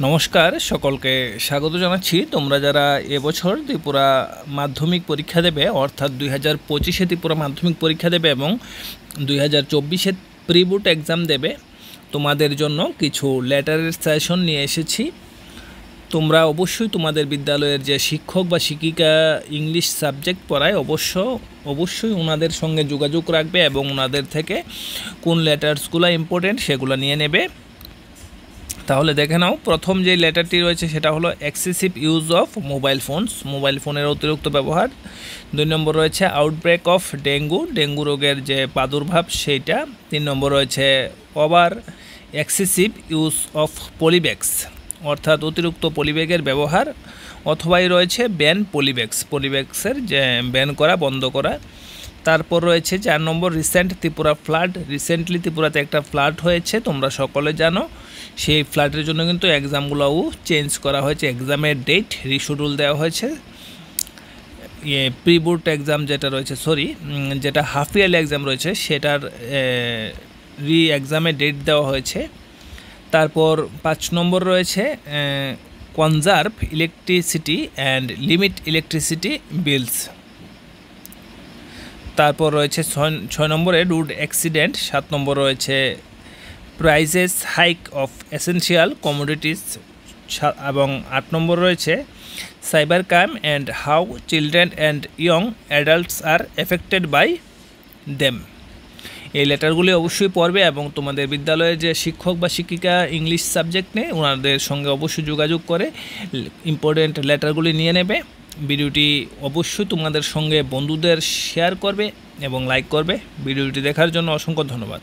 নমস্কার, সকলকে স্বাগত জানাচ্ছি। তোমরা যারা এবছর ত্রিপুরা মাধ্যমিক পরীক্ষা দেবে, অর্থাৎ 2025-এ ত্রিপুরা মাধ্যমিক পরীক্ষা দেবে এবং 2024-এ প্রি বোর্ড এক্সাম দেবে, তোমাদের জন্য কিছু লেটারের সাজেশন নিয়ে এসেছি। তোমরা অবশ্যই তোমাদের বিদ্যালয়ের যে শিক্ষক বা শিক্ষিকা ইংলিশ সাবজেক্ট পড়ায় অবশ্যই ওনাদের সঙ্গে যোগাযোগ রাখবে এবং ওনাদের থেকে কোন লেটার্সগুলো ইম্পর্টেন্ট সেগুলো নিয়ে নেবে। তাহলে দেখে নাও, প্রথম যে লেটারটি রয়েছে সেটা হলো excessive use of mobile phones, mobile ফোনের অতিরিক্ত ব্যবহার। 2 নম্বর রয়েছে আউটব্রেক অফ ডেঙ্গু রোগের যে প্রাদুর্ভাব সেইটা। 3 নম্বর রয়েছে ওভার এক্সেসিভ ইউজ অফ পলিব্যাগস, অর্থাৎ অতিরিক্ত পলিব্যাগের ব্যবহার, অথবাই রয়েছে ব্যান পলিব্যাগসের যে ব্যান করা, বন্ধ করা। তারপর রয়েছে 4 নম্বর ত্রিপুরা ফ্লাড। রিসেন্টলি ত্রিপুরাতে একটা ফ্লাড হয়েছে, তোমরা সকলে জানো। সেই ফ্লাডের জন্য কিন্তু এক্সামগুলোও চেঞ্জ করা হয়েছে, এক্সামের ডেট রিশিডিউল দেওয়া হয়েছে। প্রি বোর্ড এক্সাম যেটা রয়েছে, যেটা হাফ ইয়ারলি এক্সাম রয়েছে সেটার এক্সামের ডেট দেওয়া হয়েছে। তারপর 5 নম্বর রয়েছে conserve electricity and limit electricity bills. তারপর রয়েছে 6 নম্বরে রোড অ্যাক্সিডেন্ট। 7 নম্বর রয়েছে prices hike of essential commodities, এবং 8 নম্বর রয়েছে cyber crime and how children and young adults are affected by them. এই লেটারগুলি অবশ্যই পড়বে এবং তোমাদের বিদ্যালয়ের যে শিক্ষক বা শিক্ষিকা ইংলিশ সাবজেক্ট নেই ওনাদের সঙ্গে অবশ্যই যোগাযোগ করে ইম্পর্টেন্ট লেটারগুলি নিয়ে নেবে। ভিডিওটি অবশ্যই তোমাদের সঙ্গে বন্ধুদের শেয়ার করবে এবং লাইক করবে। ভিডিওটি দেখার জন্য অসংখ্য ধন্যবাদ।